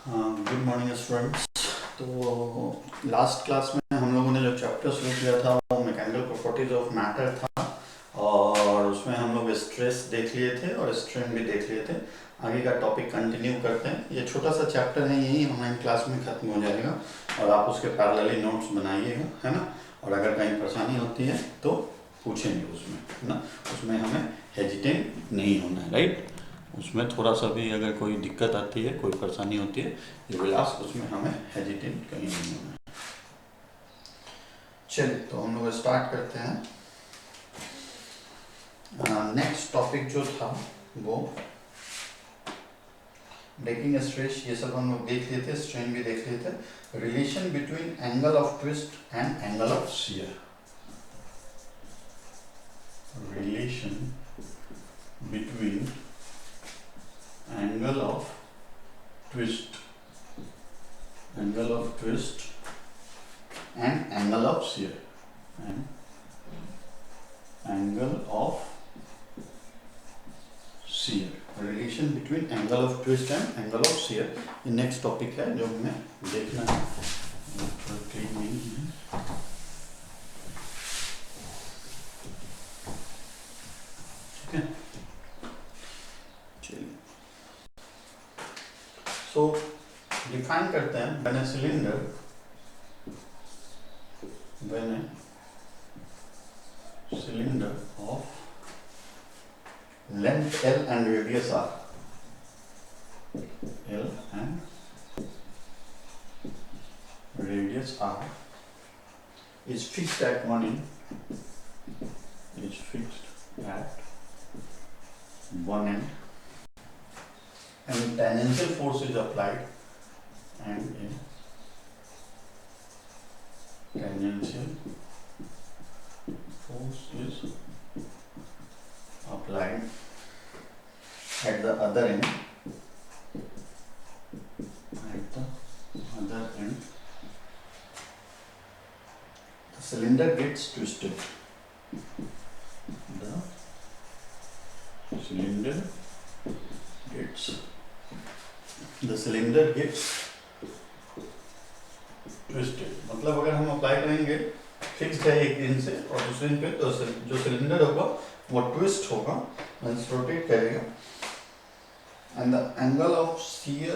Good morning students. तो last class में हम लोगों ने जो चैप्टर शुरू किया था वो मैकेनिकल प्रॉपर्टीज ऑफ मैटर था और उसमें हम लोग स्ट्रेस देख लिए थे और स्ट्रेन भी देख लिए थे। आगे का टॉपिक कंटिन्यू करते हैं। ये छोटा सा चैप्टर है, यही ऑनलाइन क्लास में ख़त्म हो जाएगा और आप उसके पैरेलली नोट्स बनाइएगा, है ना। और अगर कहीं परेशानी होती है तो पूछेंगे उसमें, है ना। उसमें हमें हेजिटेट नहीं होना है, राइट। उसमें थोड़ा सा भी अगर कोई दिक्कत आती है, कोई परेशानी होती है, यू विल आस्क, उसमें हमें हेजिटेट कहीं नहीं होना है। चलिए तो हम लोग स्टार्ट करते हैं। नेक्स्ट टॉपिक जो था वो ब्रेकिंग स्ट्रेस, ये सब हम लोग देख लिए थे, स्ट्रेन भी देख लिए थे। Relation between angle of twist and angle of shear, relation between angle of twist and angle of shear, and angle of shear, relation between angle of twist and angle of shear। ये next topic है जो हमें देखना है, clean नहीं है। ठीक है, चलिए सो डिफाइन करते हैं। when a cylinder of length L and radius R, is fixed at one end, and tangential force is applied, at the other end, the cylinder gets twisted. The cylinder gets twisted। मतलब अगर हम apply करेंगे, fixed है एक दिन से और दूसरे दिन पे, तो जो सिलेंडर होगा वो ट्विस्ट होगा, रोटेट करेगा, and the angle of shear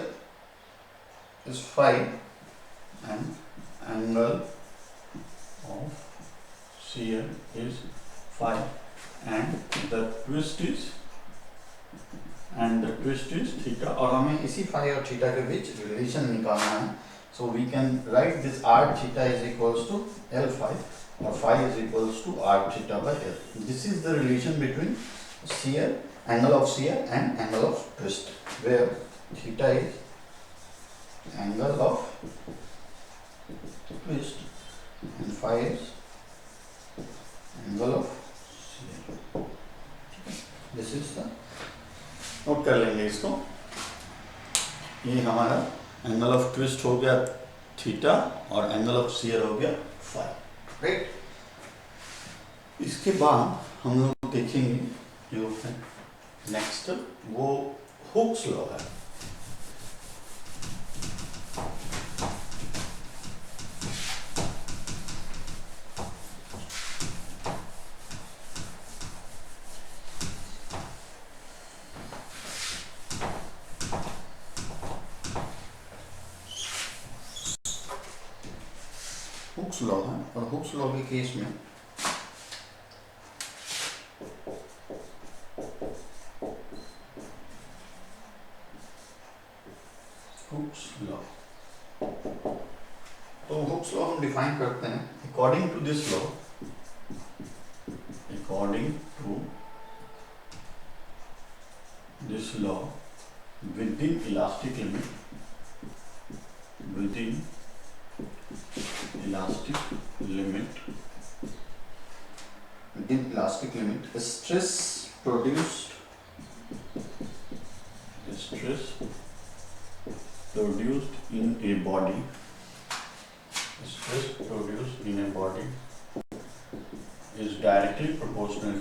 is phi, and angle of shear is phi, and the twist is theta। और हमें इसी phi और theta के बीच रिलेशन निकालना है। So we can write this r theta is equals to L phi, or phi is equals to r theta by L। This is the relation between shear, angle of shear and angle of twist, where theta is angle of twist and phi is angle of shear। This is the, note कर लेंगे इसको। ये हमारा angle of twist हो गया theta और angle of shear हो गया फाई, राइट। इसके बाद हम लोग देखेंगे जो है नेक्स्ट, वो हुक्स लॉ है। हुक्स लॉ है, और हुक्स लॉ के केस में हुक्स लॉ, तो हुक्स लॉ हम डिफाइन करते हैं। According to this law, within elastic limit, stress produced in a body is directly proportional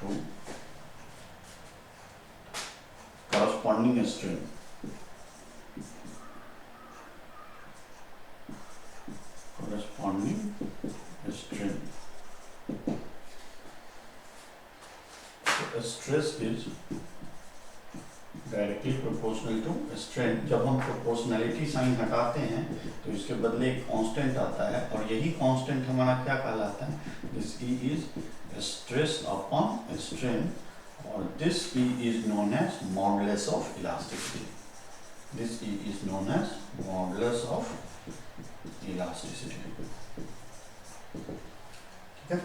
to corresponding strain. Corresponding strain. So stress is directly proportional to strain. जब हम proportionality sign हटाते हैं तो इसके बदले एक कांस्टेंट आता है और यही कांस्टेंट हमारा क्या कहलाता है? This E is stress upon strain और this E is known as modulus of elasticity. This E is known as modulus of elasticity. ठीक है,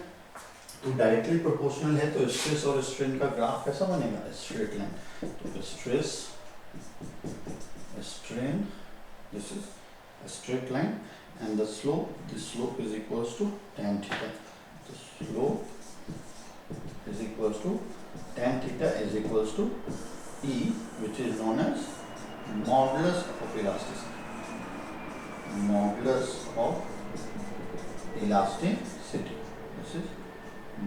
तो डायरेक्टली प्रोपोर्शनल है तो स्ट्रेस और स्ट्रेन का ग्राफ कैसा बनेगा? Straight line. तो stress strain, this is straight line and the slope, this slope is equals to tan theta. तो slope is equals to tan theta is equals to E which is known as modulus of elasticity। Modulus of elasticity, this is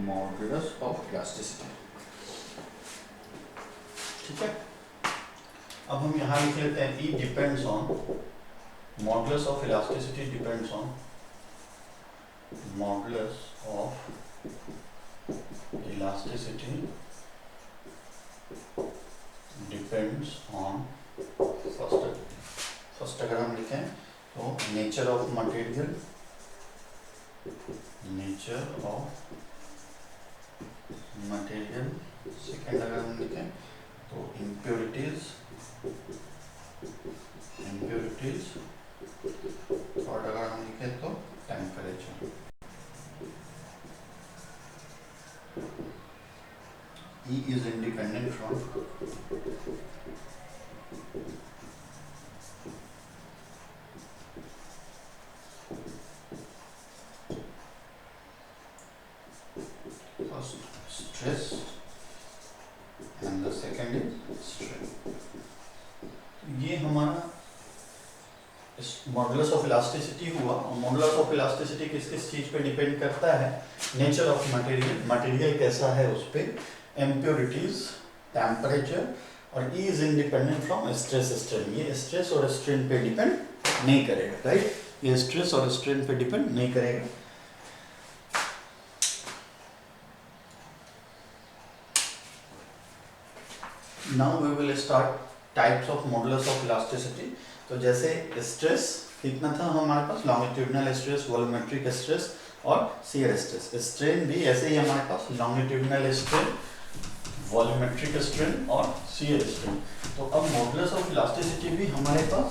modulus of elasticity। ठीक है, अब हम यहाँ लिख लेते हैं E depends on modulus of elasticity depends on modulus of elasticity depends on first अगर हम लिखें तो nature of material, nature of material. Second अगर हम लिखें तो इम्प्योरिटीज, इम्प्योरिटीज। थर्ड अगर हम लिखें तो temperature. E is independent from first stress and the second is strain। ये हमारा मॉडुलस ऑफ इलास्टिसिटी हुआ। और मॉडुलस ऑफ इलास्टिसिटी किस किस चीज पे डिपेंड करता है? नेचर ऑफ मटेरियल, मटेरियल कैसा है उस पे, इम्प्योरिटीज, टेम्परेचर, और E is independent from stress strain. ये स्ट्रेस और स्ट्रेन पे डिपेंड नहीं करेगा, राइट? ये स्ट्रेस और स्ट्रेन पे डिपेंड नहीं करेगा। Now we will start types of modulus of elasticity. तो जैसे स्ट्रेस कितना था हमारे पास? लॉन्गिट्यूडिनल स्ट्रेस, वॉल्यूमेट्रिक स्ट्रेस और शियर स्ट्रेस। स्ट्रेन भी ऐसे ही हमारे पास लॉन्गिट्यूडिनल स्ट्रेन, वॉल्यूमेट्रिक स्ट्रेन और शियर स्ट्रेन। तो अब मॉडुलस ऑफ इलास्टिसिटी भी हमारे पास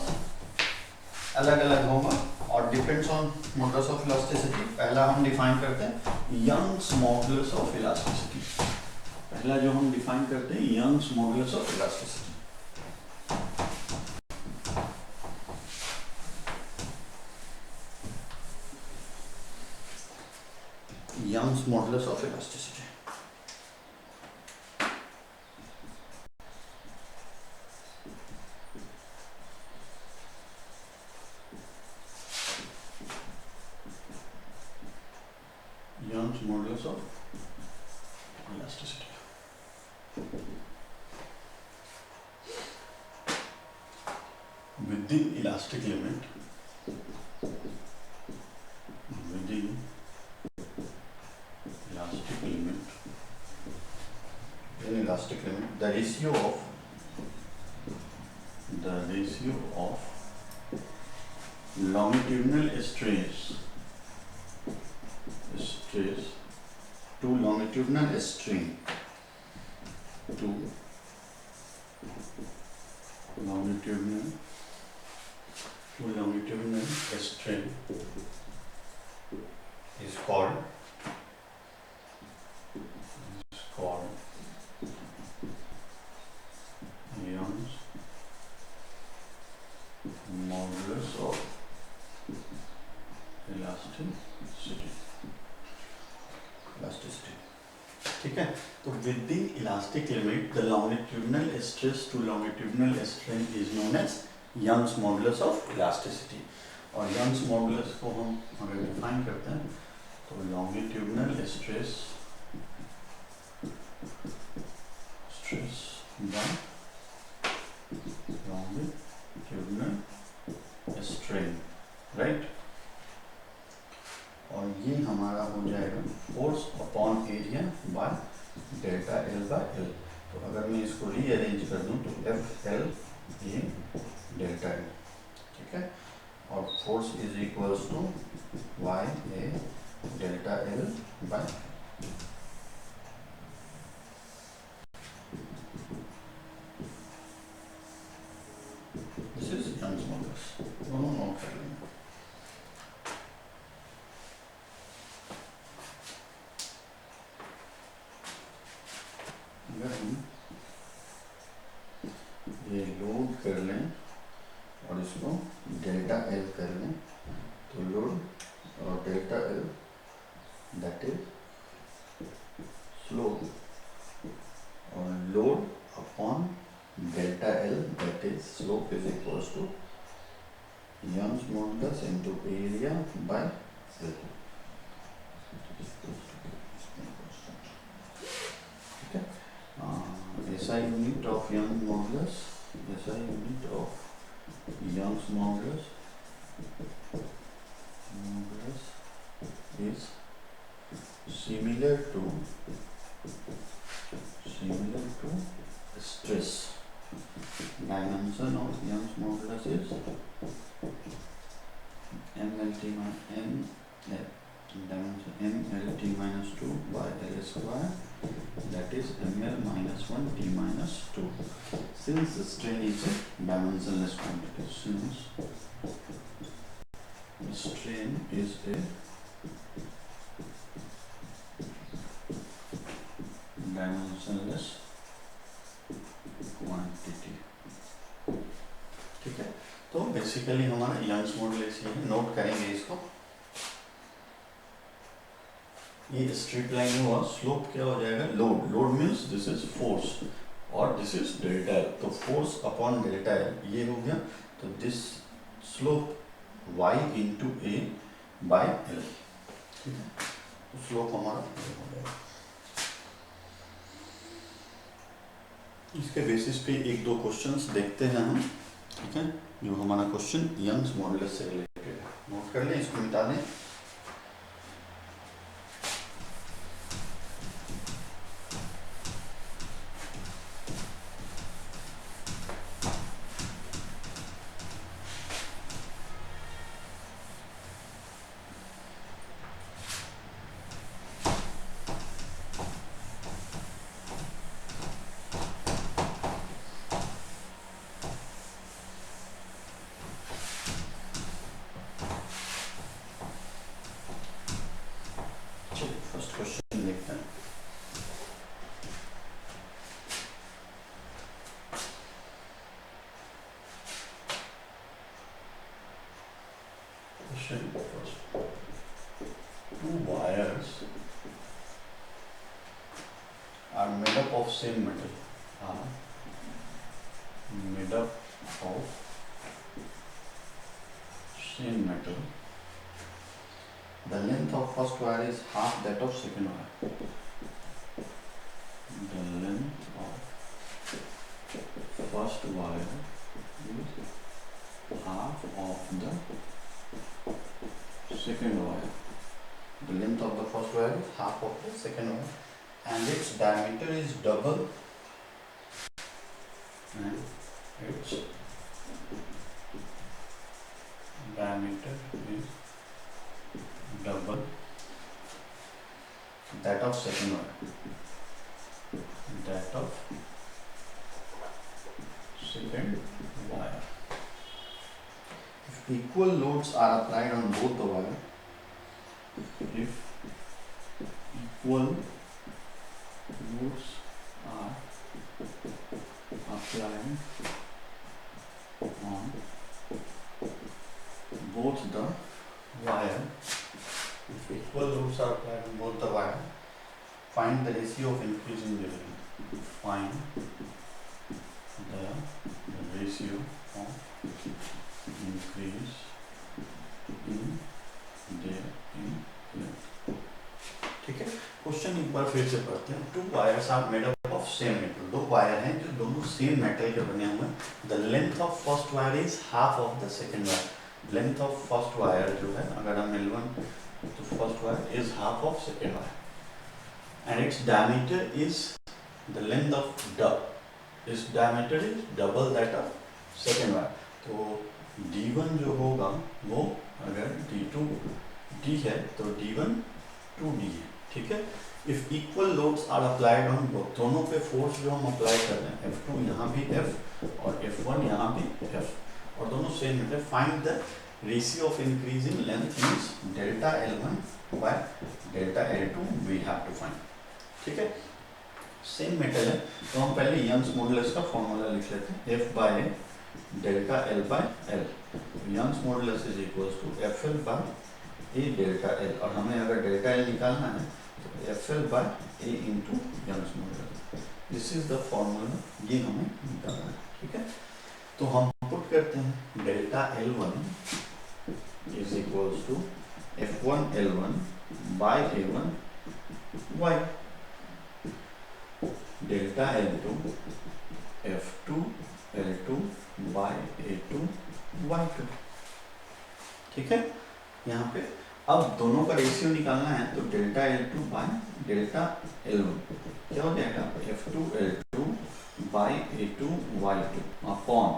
अलग अलग होगा और depends on modulus of elasticity. पहला हम डिफाइन करते हैं यंग्स मॉडुलस ऑफ इलास्टिसिटी। पहला जो हम डिफाइन करते हैं Young's modulus of elasticity. Young's modulus of elasticity। Young's modulus of elasticity। Within elastic limit, within elastic limit, in elastic limit, the ratio of longitudinal stress to longitudinal strain to longitudinal strain is called Young's modulus of elasticity। ठीक है, तो with the elastic limit the longitudinal stress to longitudinal strain is known as Young's modulus of elasticity. और Young's modulus को हम अगर define करते हैं तो longitudinal stress by delta L by L. तो अगर मैं इसको रीअरेंज कर दूं तो F L A delta L, ठीक है। और force is equals to Y A delta L by this is Young's modulus. दोनों नोट कर लेंगे। अगर हम ये लोड कर लें और इसको डेल्टा एल कर लें तो लोड और delta L that is slope, और load upon delta L that is slope is equals to Young's modulus into area by L, ठीक है। SI unit of Young's modulus, SI unit of Young's modulus is similar to stress. Dimension of Young's modulus is MLT minus 2 by L square, that is ml minus 1 t minus 2. Since strain is a dimensionless quantity, since strain is a dimensionless quantity, ठीक है। तो basically हमारा Young's modulus ये है, note करेंगे इसको। ये straight line हुआ, स्लोप क्या हो जाएगा, load. Load means this is force और दिस इज डेल्टा एल, तो फोर्स अपॉन डेल्टा एल ये हो गया। तो this slope y into A bye L, ठीक है। तो स्लोप हमारा हो जाएगा। इसके बेसिस पे एक दो क्वेश्चंस देखते हैं हम, ठीक है, जो हमारा क्वेश्चन यंग्स मॉडुलस से रिलेटेड है। नोट कर लें, इसको मिटा दें। फर्स्ट क्वेश्चन देखते हैं। Question first. Two wires are made up of same metal. Are made up of same metal. The length of first wire is half that of second wire. The length of first wire is half of the second wire. The length of the first wire is half of the second wire, and its diameter is double. And its diameter is double that of second wire. That of second wire. If equal loads are applied on both the wire, if equal loads are applied on both the wire, if equal loads are applied on both the wire, find the ratio of increasing the length. Find the ratio of increase in their length, ठीक है। Question एक बार फिर से पढ़ते हैं। Two wires are made up of same metal, दो wire हैं जो दोनों सेम मेटल के बने हुए हैं। The length of first wire is half of the second wire. Length of first wire जो है, अगर हम L1 तो first wire is half of second wire. and its diameter is the length of the, its diameter is double that of second wire. तो D1 जो होगा वो अगर D2 D है तो D1 2D है, ठीक है। If equal loads are applied on both, दोनों पे फोर्स जो हम अप्लाई कर रहे हैं F2 यहाँ भी F और F1 यहाँ भी F और दोनों सेम है, find the ratio of increasing length means delta L1 by delta L2 we have to find, ठीक है। सेम मेटल है तो हम पहले यंग्स मॉडुलस का फॉर्मूला लिख लेते हैं, F by delta L by L, Young's modulus is equals to FL by A delta L, और हमें अगर डेल्टा L निकालना है तो FL by A into Young's modulus, this is the formula, ये हमें निकालना है, ठीक है। तो हम पुट करते हैं delta L1 is equals to F1 L1 by A1 Y, delta L2 F2 L2 by A2 Y2, ठीक है। यहाँ पे अब दोनों का रेशियो निकालना है तो delta L2 by delta L1 क्या हो जाएगा, F2 L2 by A2 Y2 upon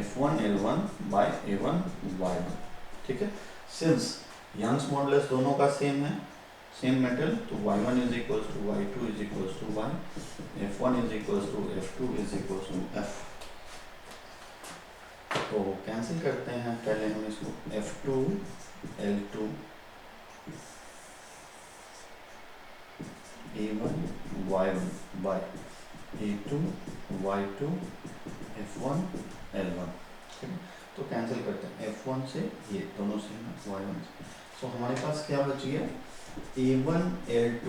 F1 L1 by A1 Y1, ठीक है। सिंस यंग्स मॉडुलस दोनों का सेम है, सेम मेटल, तो Y1 is equals to Y2 is equals to Y, F1 is equals to F2 is equals to F। तो cancel करते हैं, पहले हम इसको F2 L2 A1 Y1 bye A2 Y2 F1 L1, ठीक है। तो कैंसिल करते हैं F1 से, ये दोनों से Y1 से, तो हमारे पास क्या बची है A1 L2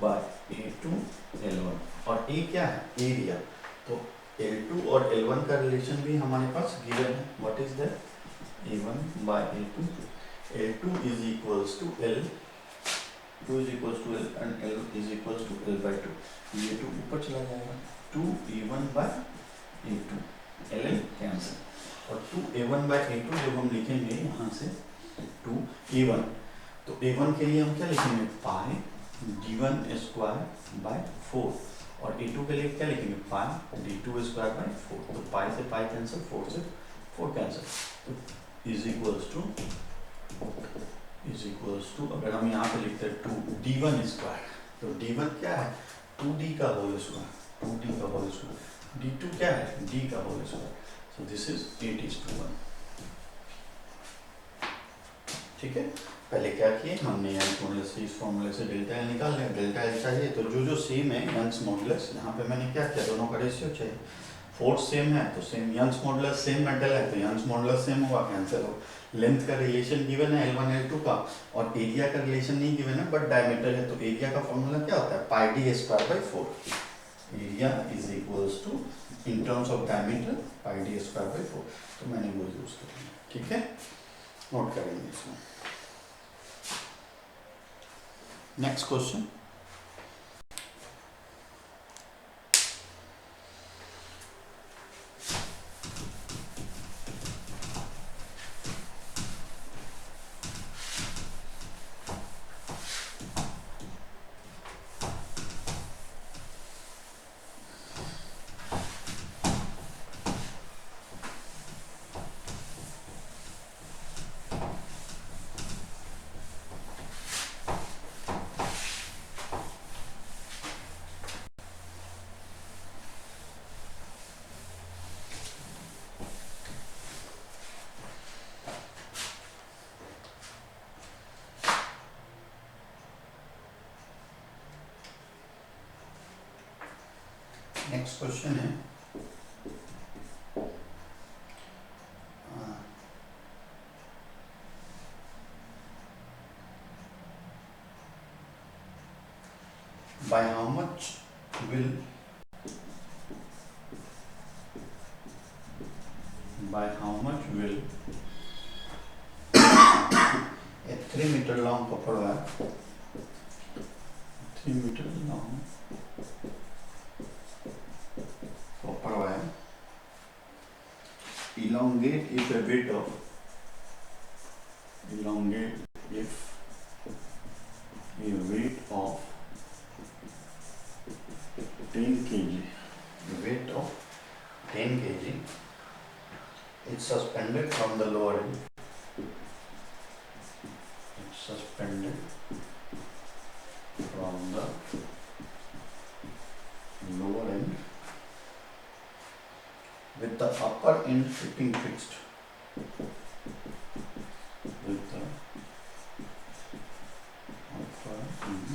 by A2 L1 और A क्या है एरिया, तो L2 और L1 का रिलेशन भी हमारे पास गिवन है, what is that A1 by A2, L2 is equals to L, 2 is equals to L and L is equals to L by 2, ये 2 ऊपर चला जाएगा, 2 A1 by A2, L cancel और 2 A1 by A2 जब हम लिखेंगे यहाँ से 2 A1, तो A1 के लिए हम क्या लिखेंगे पाई D1 स्क्वायर बाय 4 और A2 के लिए क्या लिखेंगे पाई D2 स्क्वायर बाय 4, तो पाई से पाई कैंसिल, 4 से 4 कैंसिल, तो इज इक्वल्स टू अगर हम यहाँ पे लिखते हैं 2 D1 स्क्वायर, तो D1 क्या है 2D का होल स्क्वायर, 2D का होल स्क्वायर, D2 क्या है D का whole square, so this is 8:1, ठीक है। पहले क्या किए हमने यंग्स मॉडुलस से, इस फॉर्मूले से डेल्टा L निकाल लिया, डेल्टा L चाहिए तो जो सेम है यंग्स मॉडुलस, यहाँ पे मैंने क्या किया दोनों का रेशियो चाहिए, फोर्स सेम है तो same, Young's modulus same metal है तो यंग्स मॉडुलस सेम होगा, कैंसिल हो, लेंथ का रिलेशन गिवन है L1 L2 का और एरिया का रिलेशन नहीं गिवन है बट डायमीटर है, तो एरिया का फॉर्मूला क्या होता है pi d square by 4, area is equals to in terms of diameter pi d square by 4, तो मैंने वो यूज किया, ठीक है, नोट करेंगे इसको। नेक्स्ट क्वेश्चन, नेक्स्ट क्वेश्चन है by how much will a 3 meter long copper wire, 3 meter long copper wire elongate if a weight of 10 kg, weight of 10 kg, it's suspended from the lower end. It's suspended from the lower end with the upper end keeping fixed. With the upper end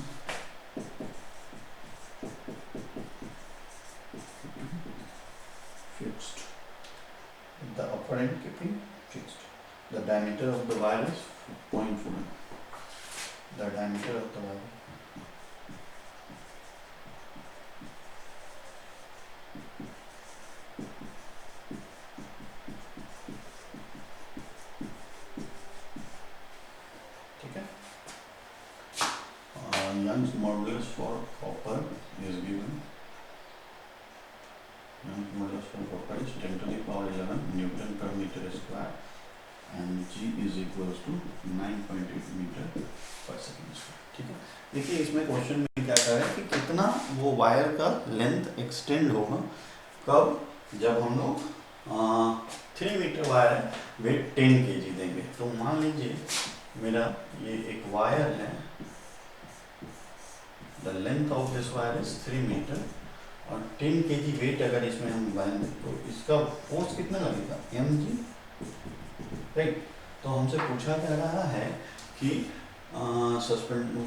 fixed. With the upper end keeping fixed. The diameter of the wire is 0.4. The diameter of the wire. Young's modulus for copper is given. Young's modulus for copper is 10 to the power 11 Newton per meter square and G is equals to 9.8 metre पर second square. ठीक है, देखिए इसमें question में क्या कह रहा है कि कितना वो वायर का लेंथ एक्सटेंड होगा कब, जब हम लोग 3 मीटर वायर है वेट 10 kg देंगे. तो मान लीजिए मेरा ये एक वायर है, the length of this wire is 3 metre और 10 kg वेट अगर इसमें हम लगाएं तो इसका फोर्स कितना लगेगा, mg, राइट. तो हमसे पूछा जा रहा है कि suspend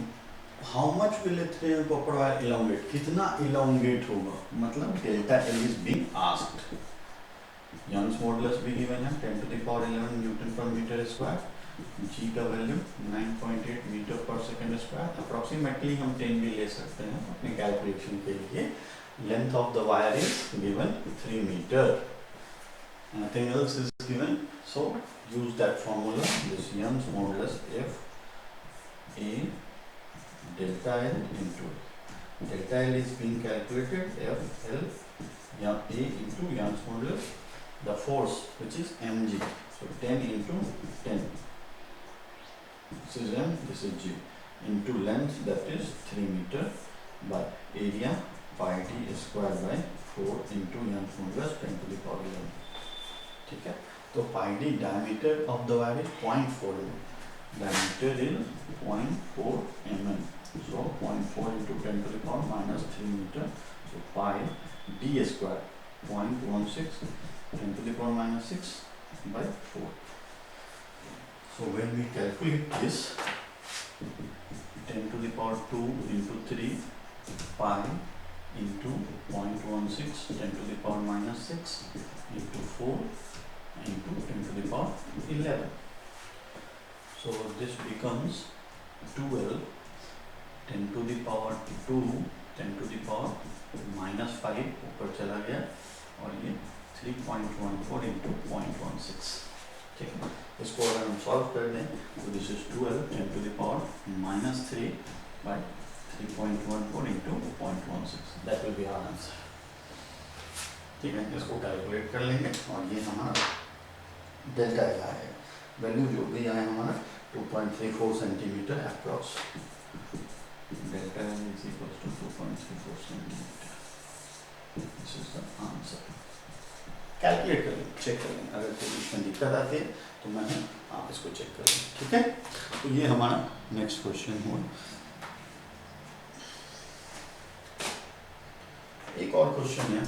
how much will three copper wire elongate, कितना इलोंगेट होगा, मतलब delta L is being asked. Young's modulus भी गिवन है 10 to the power 11 न्यूटन पर मीटर स्क्वायर. G का वैल्यू 9.8 मीटर पर सेकेंड स्क्वायर. अप्रोक्सीमेटली हम 10 भी ले सकते हैं अपने कैलकुलेशन के लिए. Length of the wire is given 3 metre. Nothing else is given, so use that formula. This Young's modulus F A delta L into delta L is being calculated F L A into Young's modulus, the force which is mg, so 10 into 10. This is M, this is G, into length that is 3 meter by area pi d square by 4 into Young's modulus 10 to the power 11. ठीक है, तो pi d diameter of the wire is 0.4 mm. Diameter is 0.4 mm. So 0.4 into 10 to the power minus 3 meter. So pi d square 0.16 10 to the power minus 6 by 4. So when we calculate this, 10 to the power 2 into 3 pi into 0.16 10 to the power minus 6 into 4 into 10 to the power 11. So this becomes 12 10 to the power 2 10 to the power minus 5 ऊपर चला गया और ये 3.14 into 0.16. ठीक है, इसको अगर हम सॉल्व कर दें तो this is 12 10 to the power minus 3 by 3.14 into 0.16. That will be our answer. ठीक है, इसको कैलकुलेट कर लेंगे और ये हमारा डेल्टा एल आएगा. वैल्यू जो भी आए हमारा 2.34 centimetre approx. Delta L is equal to 2.34 centimetre. This is the answer. Calculate कर लेंगे, चेक कर लेंगे. अगर कोई इसमें दिक्कत आती है तो मैं आप इसको चेक कर लेंगे. ठीक है, तो ये हमारा नेक्स्ट क्वेश्चन हुआ. एक और क्वेश्चन है.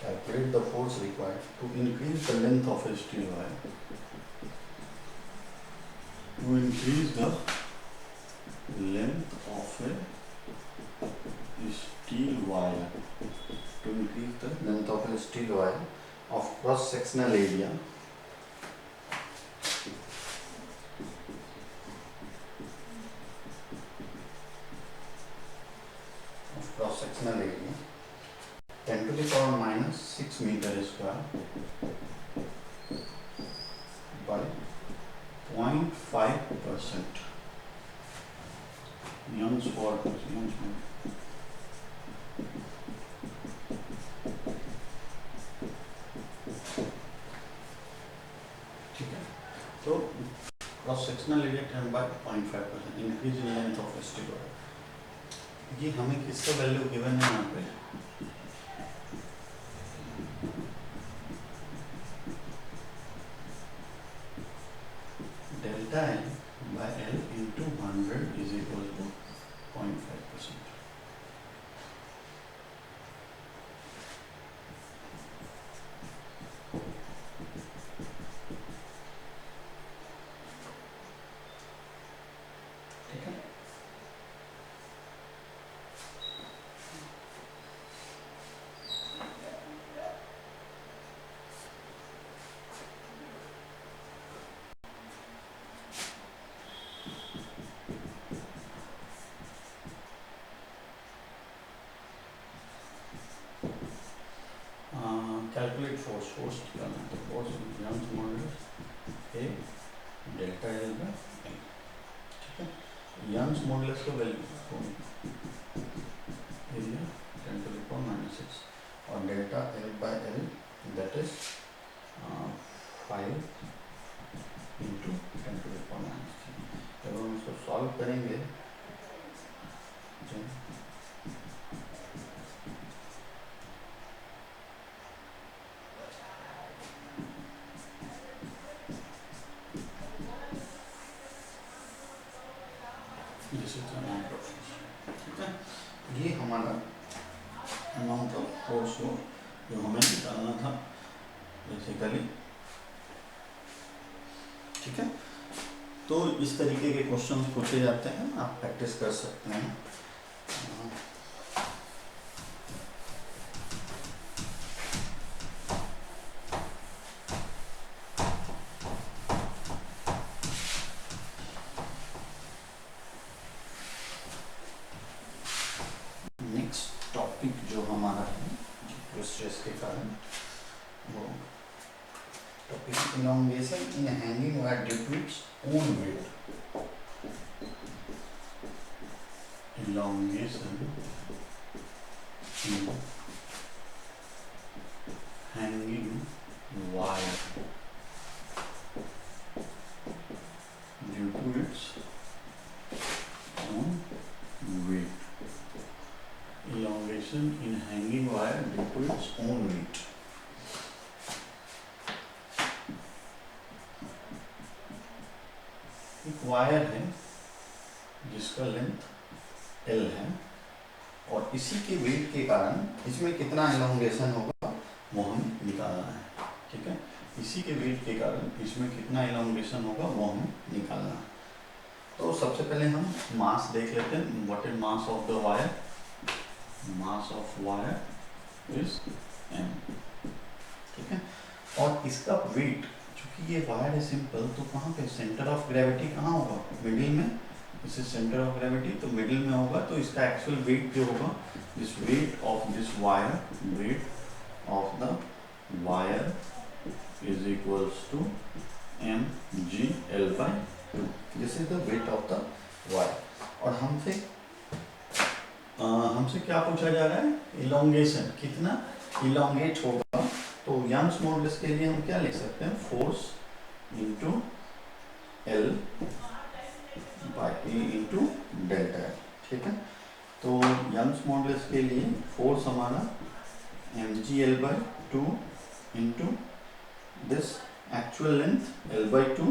Calculate the force required to increase the length of a steel wire. To increase the length of a steel wire to increase the length of a steel wire of cross sectional area area 10 to the power minus 6 meter square by 0.5%. Young's ठीक है, तो cross sectional area 10 by 0.5% increase in length of steel wire. ये हमें किसका value given है यहाँ पे, delta L by L into 100 is equal to 0.5%। ठीक है, कैलकुलेट फोर्स करना है, तो force Young's modulus A delta L by L. ठीक है, यंग्स मॉडुलस का value area 10 to the power minus 6 और delta L by L that is 5 into 10 to the power minus 3। जब हम इसको सॉल्व करेंगे ठीक है, ये हमारा अमाउंट ऑफ फोर्स हो जो हमें निकालना था बेसिकली। ठीक है, तो इस तरीके के क्वेश्चन पूछे जाते हैं, आप प्रैक्टिस कर सकते हैं। टॉपिक जो हमारा है स्ट्रेस के कारण, वो topic elongation in hanging wire due to its own weight. Elongation in hanging wire due to its own weight. Elongation in hanging wire due to its own weight। एक वायर है जिसका length L है और इसी के wait के कारण इसमें कितना elongation होगा वो हमें निकालना है। ठीक है, इसी के वेट के कारण इसमें कितना elongation होगा वो हमें निकालना है। तो सबसे पहले हम मास देख लेते हैं। What is mass of the wire? Mass of wire is m। ठीक है, और इसका वेट, चूंकि ये वायर है सिंपल, तो कहाँ पे सेंटर ऑफ ग्रेविटी कहाँ होगा? मिडिल में। This is centre of gravity, तो मिडिल में होगा। तो इसका एक्चुअल वेट जो होगा, this weight of this wire, weight of the wire is equals to mg/L/2। This is the weight of the wire. और हमसे क्या पूछा जा रहा है? इलॉन्गेशन, कितना इलॉन्गेट होगा। तो यंग्स मॉडुलस के लिए हम क्या लिख सकते हैं? Force into L by A into delta L. ठीक है, तो यंग्स मॉडुलस के लिए फोर्स हमारा mg/L/2 into this actual length L/2,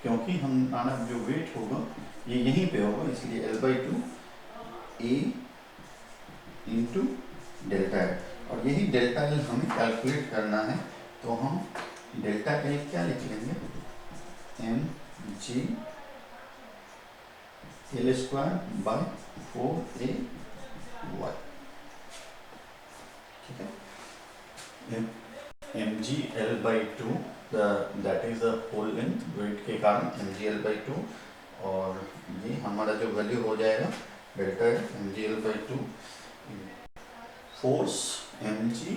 क्योंकि हमारा जो वेट होगा ये यहीं पे होगा, इसलिए L/2 ए इंटू डेल्टा एल। और यही डेल्टा एल हमें कैलकुलेट करना है, तो हम डेल्टा एल क्या लिख लेंगे? mg/L² by 4ay। ठीक है, mgl/2 that is the whole length, weight के कारण mgl/2, और ये हमारा जो वैल्यू हो जाएगा delta mgl/2 force mg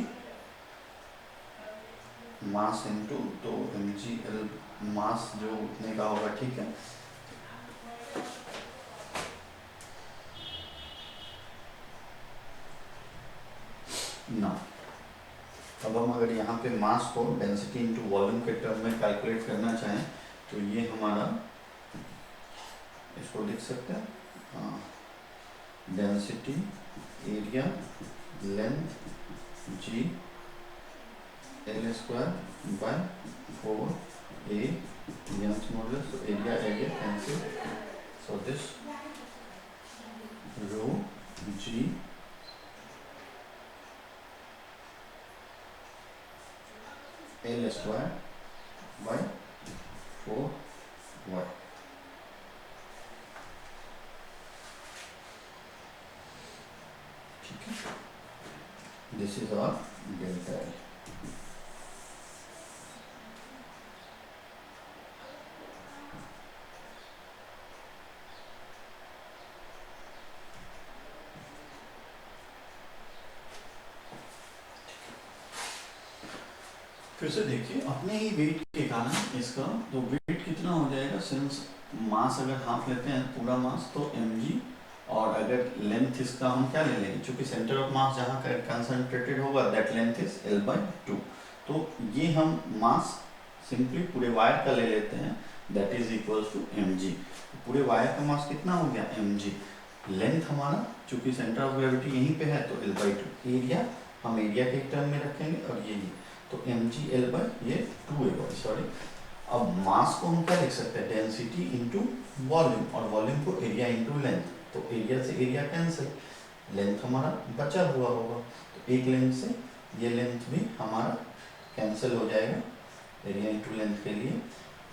mass into, तो mgl मास जो उतने का होगा, ठीक है। ना अब हम अगर यहाँ पे मास को डेंसिटी इनटू वॉल्यूम के टर्म में कैलकुलेट करना चाहें तो ये हमारा, इसको लिख सकते हैं density area length g L square by 4 A Young's modulus, so area cancel, so this rho g L square by 4y, ठीक है, this is our delta L। फिर से देखिए, अपने ही वेट के कारण इसका तो वेट कितना हो जाएगा, सिंस मास अगर हाफ लेते हैं पूरा मास तो mg, और अगर लेंथ इसका हम क्या ले लेंगे, क्योंकि सेंटर ऑफ मास जहाँ कंसंट्रेटेड होगा दैट लेंथ इज l/2, तो ये हम मास सिंपली पूरे वायर का ले लेते हैं, that is equals to mg। पूरे वायर का मास कितना हो गया mg, लेंथ हमारा चूंकि सेंटर ऑफ ग्रेविटी यहीं पे है तो l/2, एरिया हम एरिया के टर्म में रखेंगे और ये तो mgl/ ये 2a, सॉरी। अब मास को हम क्या लिख सकते हैं, डेंसिटी इनटू वॉल्यूम, और वॉल्यूम को एरिया इनटू लेंथ, तो एरिया से एरिया कैंसिल, लेंथ हमारा बचा हुआ होगा, तो एक लेंथ से ये लेंथ भी हमारा कैंसिल हो जाएगा एरिया इनटू लेंथ के लिए,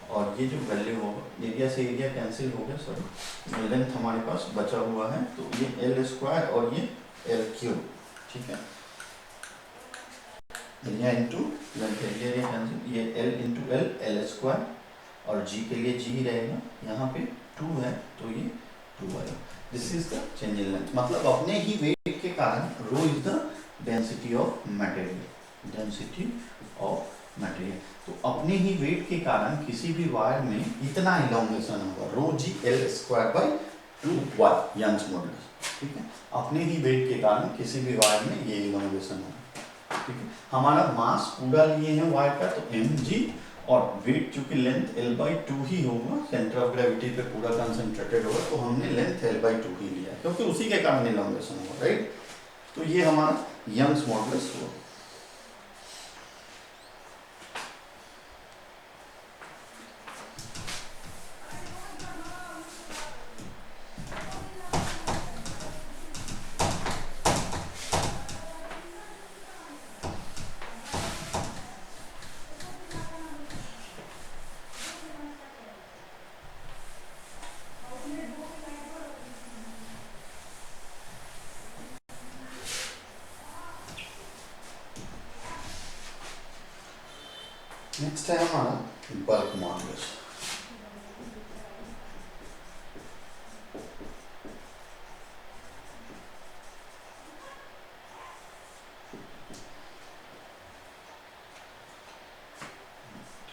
और ये जो वैल्यू होगा एरिया से एरिया कैंसिल हो गया, सॉरी, लेंथ हमारे पास बचा हुआ है, तो ये एल स्क्वायर और ये एल क्यूब, ठीक है, area into length, area cancel, ये L into L, L square, और जी के लिए जी ही रहेगा, यहाँ पे 2 है तो ये 2 आएगा। This is the change in length, मतलब अपने ही वेट के कारण rho is the density of material, density of material, तो अपने ही वेट के कारण किसी भी वायर में इतना इलॉन्गेशन होगा, rho g L square by 2y Young's modulus, ठीक है, अपने ही वेट के कारण किसी भी वायर में ये इलॉन्गेशन होगा, ठीक है। हमारा मास पूरा लिए हैं वायर का तो mg, और वेट चूंकि लेंथ l/2 ही होगा, सेंटर ऑफ ग्रेविटी पे पूरा कंसंट्रेटेड होगा, तो हमने लेंथ l/2 ही लिया क्योंकि उसी के कारण इलॉन्गेशन होगा, राइट। तो ये हमारा यंग्स मॉडुलस हुआ। नेक्स्ट है हमारा bulk modulus.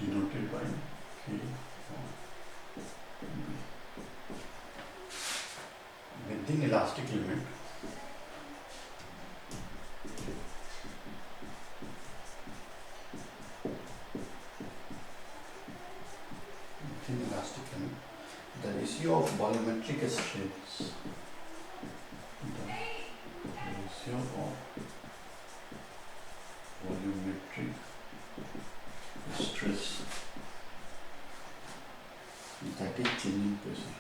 denoted by K within elastic limit the ratio of volumetric stress, the ratio of volumetric stress, that is changing pressure,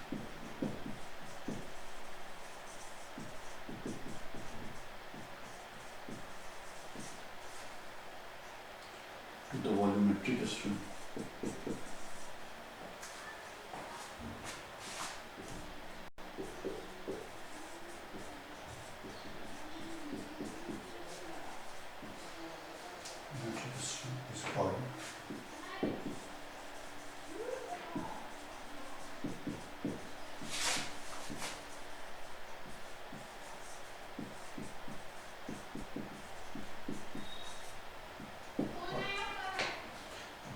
to the volumetric strain. Metric strength is called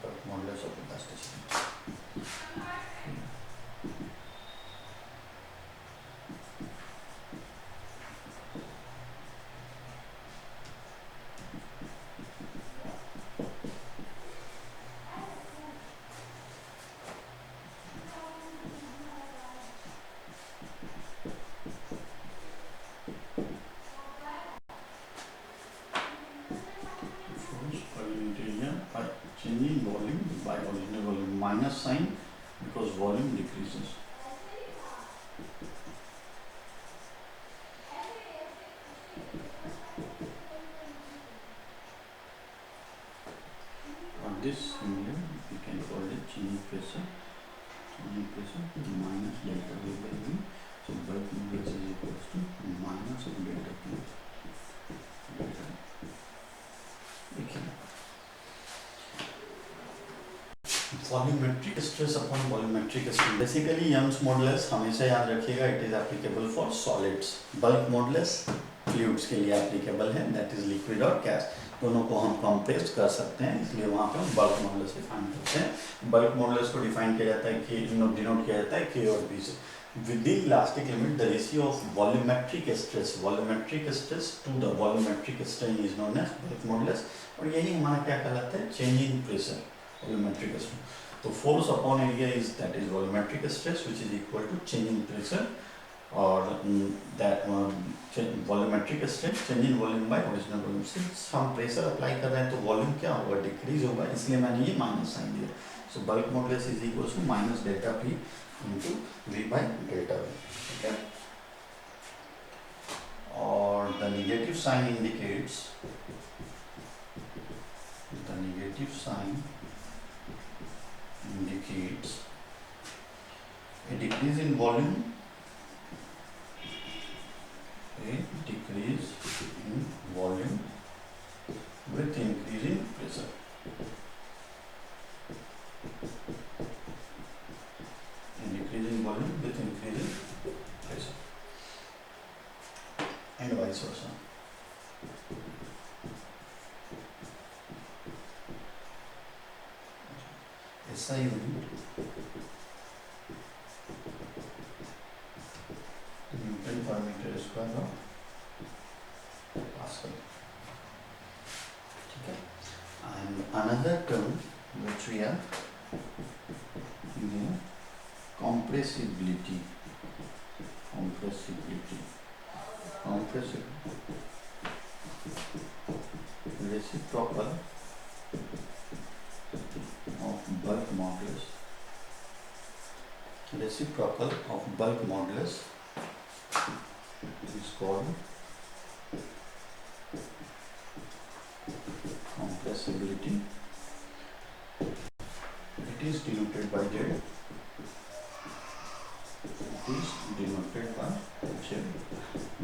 bulk modulus of elasticity. Force per unit area by changing volume by original volume minus sign because volume decreases. On this symbol we can call it changing pressure minus delta V by V. So bulk modulus is equals to minus of delta P. देखिए volumetric stress upon volumetric strain, basically Young's modulus हमेशा याद रखिएगा, it is applicable for solids. Bulk modulus fluids के लिए applicable है, that is liquid और gas, दोनों को हम कंप्रेस कर सकते हैं, इसलिए वहाँ पे हम बल्क मॉडुलस डिफाइन करते हैं. बल्क मॉडुलस को डिफाइन किया जाता है कि डिनोट किया जाता है के और बी से. Within elastic limit, the ratio of volumetric stress to the volumetric strain is known as bulk modulus. और यही हमारा क्या कहलाता है, changing pressure, volumetric strain. तो force upon area is that is volumetric stress, which is equal to changing pressure, और that volumetric strain change in volume by original volume. से हम pressure अप्लाई कर रहे हैं तो volume क्या होगा, डिक्रीज होगा, इसलिए मैंने ये माइनस साइन दिया. So bulk modulus is equal to minus delta P into V by delta V. Okay. और the negative sign indicates a decrease in volume, with increase in pressure. Increasing volume with increasing pressure, and vice versa. SI unit Newton per meter square of Pascal. Okay. And another term which we have here, compressibility. Reciprocal of bulk modulus. Reciprocal of bulk modulus is called compressibility. It is denoted by Z.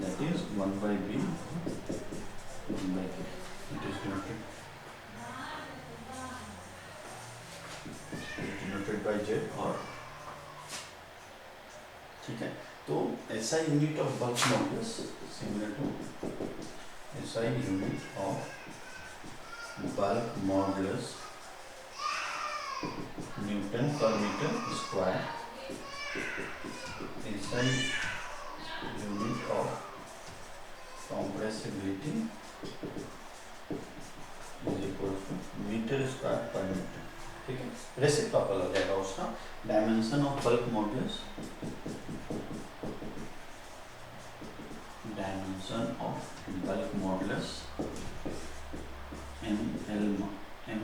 That is 1 by B, 1 by K. It is denoted by Z. और ठीक है, तो SI unit of bulk modulus similar to SI unit of bulk modulus Newton per meter square. SI unit of compressibility is equal to metre square पर metre. ठीक है, reciprocal हो जाएगा उसका. Dimension of bulk modulus, M L-1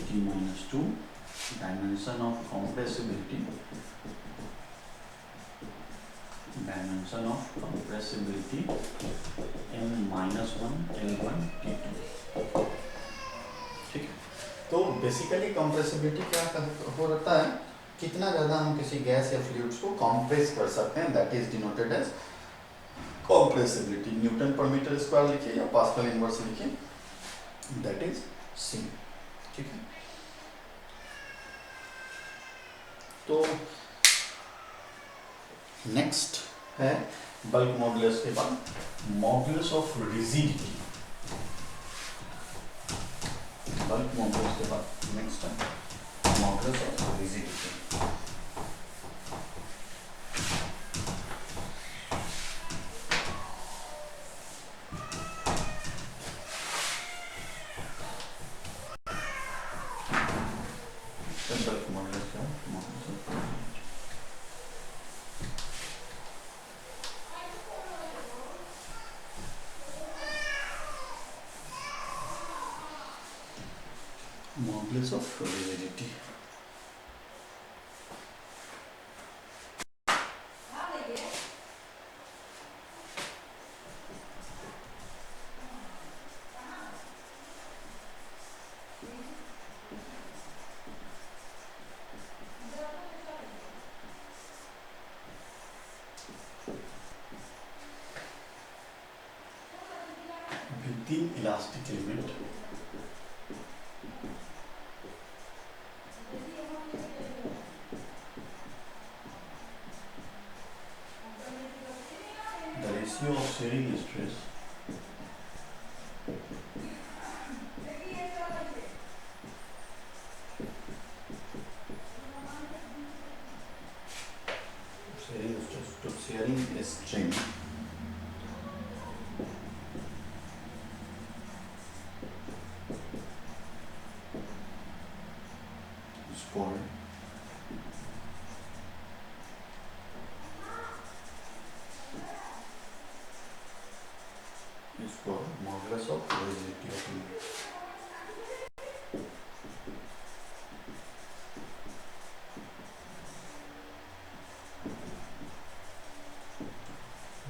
T-2. Dimension of compressibility M-1 L-1 T-2. ठीक है, तो basically compressibility क्या हो रहता है, कितना ज़्यादा हम किसी गैस या फ्लूइड्स को कंप्रेस कर सकते हैं, that is denoted as compressibility newton पर मीटर स्क्वायर लिखिए या पास्कल इनवर्स लिखिए, दैट इज C। ठीक है, तो नेक्स्ट है बल्क मॉडुलस के बाद modulus of rigidity. Bulk modulus के बाद नेक्स्ट है modulus of rigidity. Bulk modulus क्या है? Modulus of modulus of rigidity. तीन elastic element the ratio of shearing stress to shearing strain is called modulus of rigidity of unit.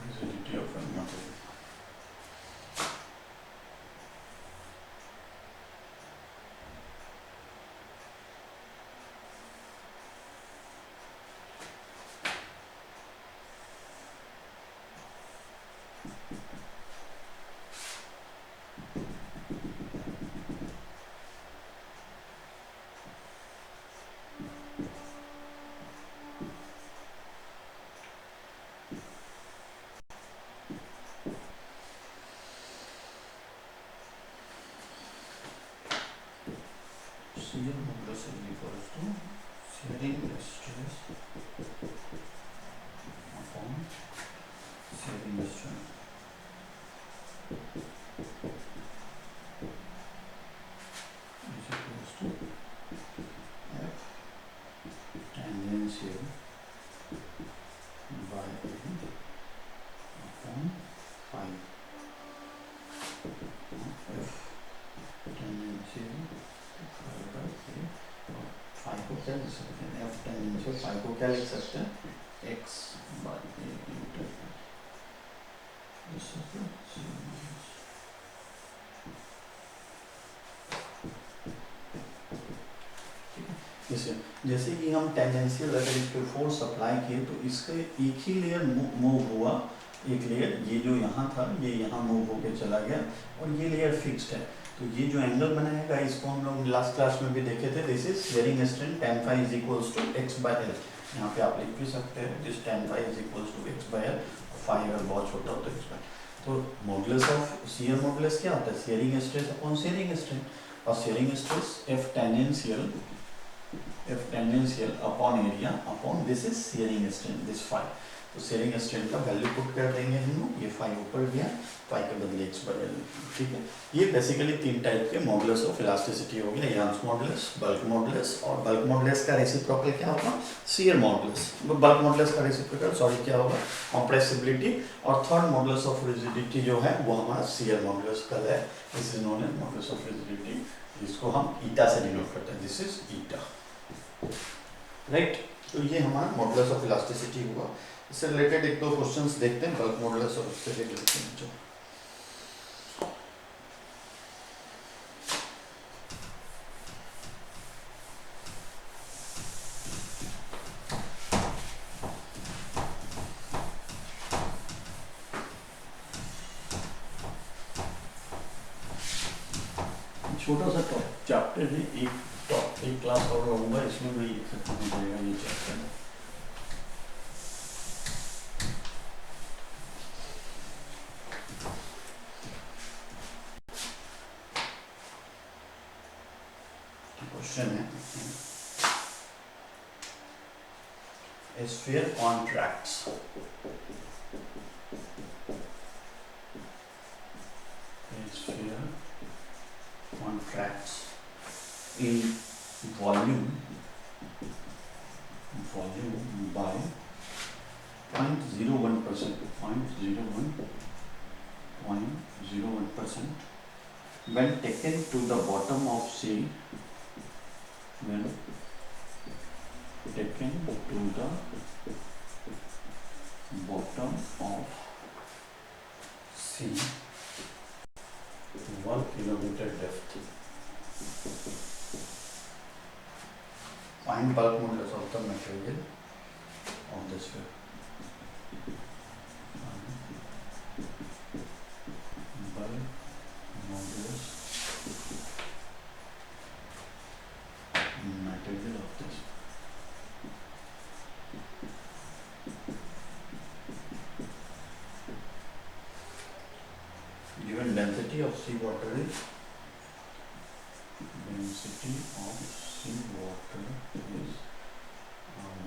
Rigidity of a material. Shear modulus is equals to shearing stress upon shearing strain. Is equals to F tangential by A upon phi. F tangential phi को क्या लिख सकते हैं? F tangential phi को क्या लिख सकते हैं? एक्स बाय ए इंटू जैसे जैसे कि हम टेंजेंशियल अगर इस पे फोर्स अप्लाई किए तो इसके एक ही लेयर मूव हुआ, एक लेयर ये जो यहाँ था ये यहाँ मूव होके चला गया और ये लेयर फिक्स्ड है। तो ये जो एंगल बनाएगा इसको हम लोग लास्ट क्लास में भी देखे थे, this is shearing strain tan phi is equals to x by l। यहाँ पे आप लिख भी सकते हैं this tan phi is equals to x by l, phi अगर बहुत छोटा हो तो x बाय। तो मॉडुलस ऑफ शियर मॉडुलस क्या होता है? Shearing stress upon shearing strain, और shearing stress F tangential upon area upon this is shearing strain this phi। तो शेयरिंग स्ट्रेन का वैल्यू पुट कर देंगे हम लोग, ये phi ऊपर गया, phi के बदले x बाय l। ठीक है, ये बेसिकली तीन टाइप के मॉडुलस ऑफ इलास्टिसिटी हो गया, यंग्स मॉडुलस, बल्क मॉडुलस, और बल्क मॉडुलस का रेसिप्रोकल क्या होगा? Shear modulus. बल्क मॉडुलस का रेसिप्रोकल सॉरी क्या होगा? कंप्रेसिबिलिटी। और थर्ड मॉडुलस ऑफ रिजिडिटी जो है वो हमारा शियर मॉडुलस का है, this is known as modulus of rigidity, जिसको हम ईटा से डिनोट करते हैं, दिस इज ईटा, राइट। तो ये हमारा मॉडुलस ऑफ इलास्टिसिटी हुआ। इससे रिलेटेड एक दो क्वेश्चंस देखते हैं बल्क मॉडुलस और उससे रिलेटेड जो छोटा सा चैप्टर है, एक क्लास और होगा, इसमें वही खत्म हो जाएगा ये चैप्टर। क्वेश्चन है, A sphere contracts in volume by 0.01%, when taken to the bottom of sea, when taken to the bottom of sea, 1 kilometer depth. Find bulk modulus of the material of the sphere. Bulk modulus material of this. Given density of sea water is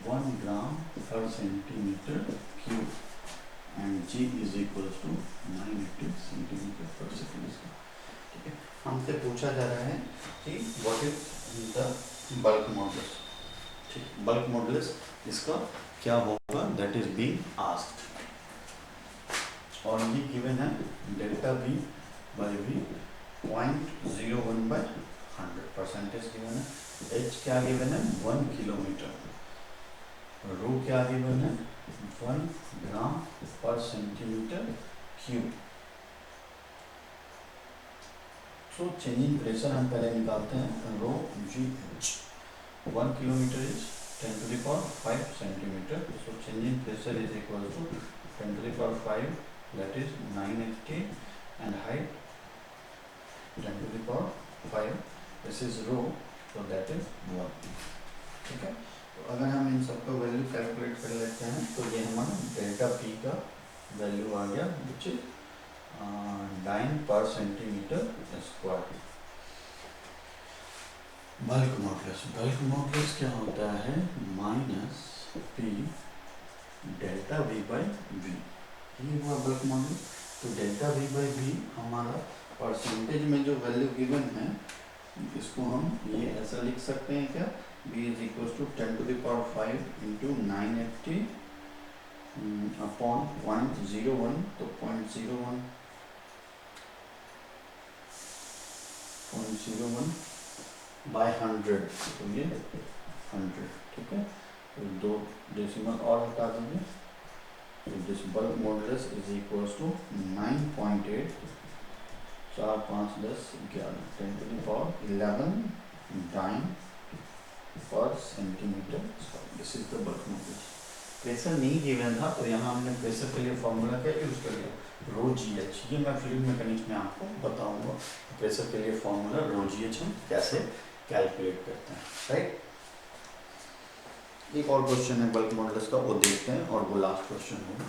1 gram per centimeter cube and G is equals to 980 centimeter per second. ठीक है, हमसे पूछा जा रहा है कि what is the bulk modulus. ठीक, bulk modulus इसका क्या होगा, that is being asked. और ये given है delta V by V 0.01 by 100 percentage given है, H क्या given है 1 किलोमीटर, रो क्या given है 1 ग्राम पर centimetre cube. So changing pressure हम पहले निकालते हैं, rho g h 1 kilometre is 10 to the power 5 centimetre, so changing pressure is equal to 10 to the power 5 that is 980 and height 10 to the power 5, this is rho, so that is 1. ठीक है, तो अगर हम इन सबका value calculate कर लेते हैं तो ये हमारा डेल्टा पी का वैल्यू आ गया विच इज 9 पर सेंटीमीटर स्क्वायर। बल्क मॉडुलस क्या होता है, minus P delta V by V, ये हुआ बल्क मॉडुलस। तो डेल्टा वी बाई वी हमारा परसेंटेज में जो वैल्यू गिवन है इसको हम ये ऐसा लिख सकते हैं क्या, b is equal to 10 to the power 5 into 980 upon 0.01, तो 0.01 बाय 100, तो ये 100, ठीक है, तो 2 डेसिमल और हटा देंगे, तो this bulk modulus is equal to 9.8, 4 5 10 11 10 to the power 11 dine पर centimetre square, this is the bulk modulus. Pressure नहीं गिवन था तो यहाँ हमने प्रेशर के लिए फॉर्मूला क्या यूज कर लिया, रो जी एच, ये मैं फ्लूइड मैकेनिक्स में आपको बताऊंगा प्रेशर के लिए फॉर्मूला रो जी एच हम कैसे कैलकुलेट करते हैं, राइट। एक और क्वेश्चन है बल्क मॉडुलस का, वो देखते हैं और वो लास्ट क्वेश्चन होगा।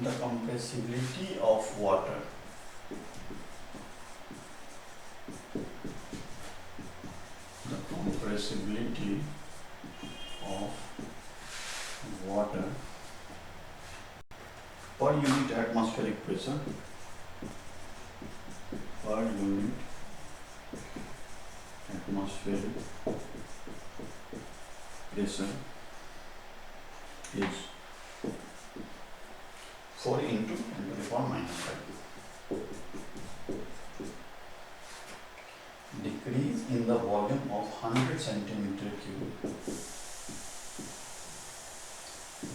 The compressibility of water. The compressibility of water per unit atmospheric pressure, per unit atmospheric pressure is 4 into 10 to the power minus 5. centimeter cube,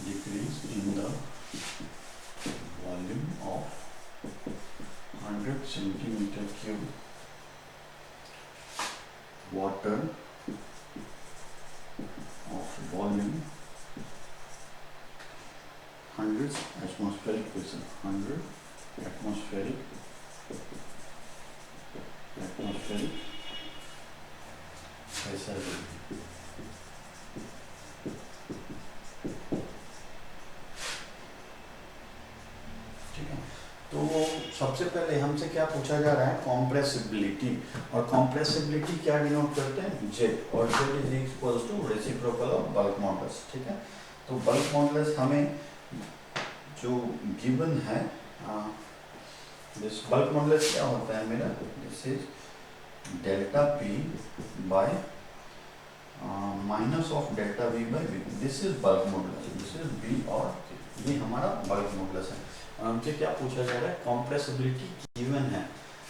decrease in the volume of 100 centimeter cube water of volume 100 atmospheric pressure, 100 atmospheric pressure। ठीक है, तो सबसे पहले हमसे क्या पूछा जा रहा है, कॉम्प्रेसिबिलिटी। और कॉम्प्रेसिबिलिटी क्या डिनोट करते हैं, जेड, और Z is equals to reciprocal of bulk modulus. ठीक है, तो बल्क मॉडुलस हमें जो गिवन है, दिस बल्क मॉडुलस क्या होता है मेरा, this is delta P by minus of delta V by V. This is bulk modulus, this is B, और ये हमारा बल्क मॉडुलस है। और हमसे क्या पूछा जा रहा है, कॉम्प्रेसिबिलिटी गिवन है।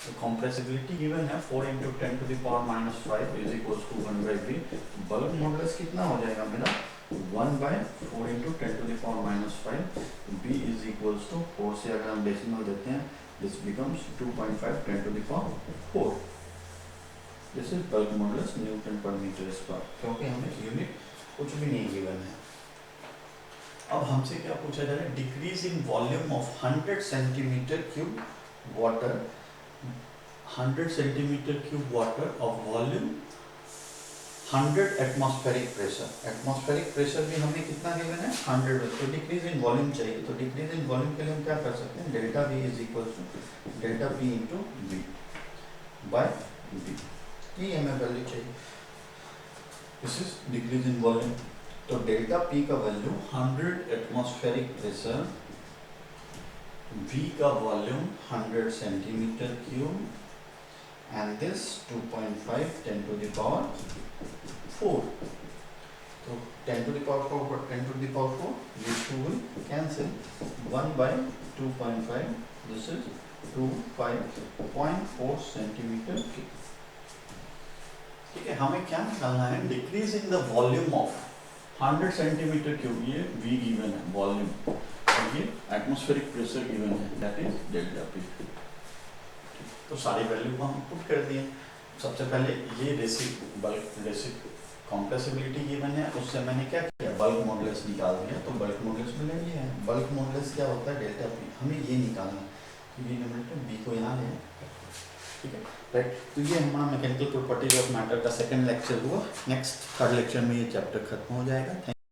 तो कॉम्प्रेसिबिलिटी गिवन है 4 × 10⁻⁵ is equals to 1/v। Bulk modulus कितना हो जाएगा मेरा, 1/4 × 10⁻⁵, b इज इक्वल्स टू 4 से अगर हम डेसिमल देते हैं, this becomes 2.5 10⁴। This is bulk modulus Newton पर मीटर स्क्वायर, क्योंकि हमें यूनिट कुछ भी नहीं गिवन है। अब हमसे क्या पूछा जा रहा है, decrease in volume of 100 centimetre cube water, 100 centimetre cube water of volume 100 atmospheric pressure. Atmospheric pressure भी हमें कितना गिवन है, 100। तो डिक्रीज इन वॉल्यूम चाहिए, तो डिक्रीज इन वॉल्यूम के लिए हम क्या कर सकते हैं, delta V is equal to delta P into V by V, ये हमें वैल्यू चाहिए। This is decrease in volume, तो डेल्टा पी का वैल्यू 100 एटमॉस्फेरिक प्रेशर, वी का volume 100 centimetre cube, and this 2.5 10⁴। तो 10⁴ 10⁴, these two will cancel, 1/2.5, this is 25.4 centimetre cube. ठीक है, हमें क्या निकालना है, decrease in the volume of 100 centimetre cube, ये v गिवन है वॉल्यूम, और ये एटमॉस्फेरिक प्रेशर गिवन है, दैट इज डेल्टा पी। तो सारी वैल्यू को हम पुट कर दिए। सबसे पहले ये कॉम्प्रेसिबिलिटी गिवन है, उससे मैंने क्या किया, बल्क मॉडुलस निकाल दिया। तो बल्क मॉडुलस में ले लिया है, बल्क मॉडुलस क्या होता है, डेल्टा पी। हमें ये निकालना है, तो ये नंबर बी को यहाँ ले, ठीक है, राइट। तो ये हमारा मैकेनिकल प्रॉपर्टीज ऑफ मैटर का सेकंड लेक्चर हुआ। नेक्स्ट थर्ड लेक्चर में ये चैप्टर खत्म हो जाएगा।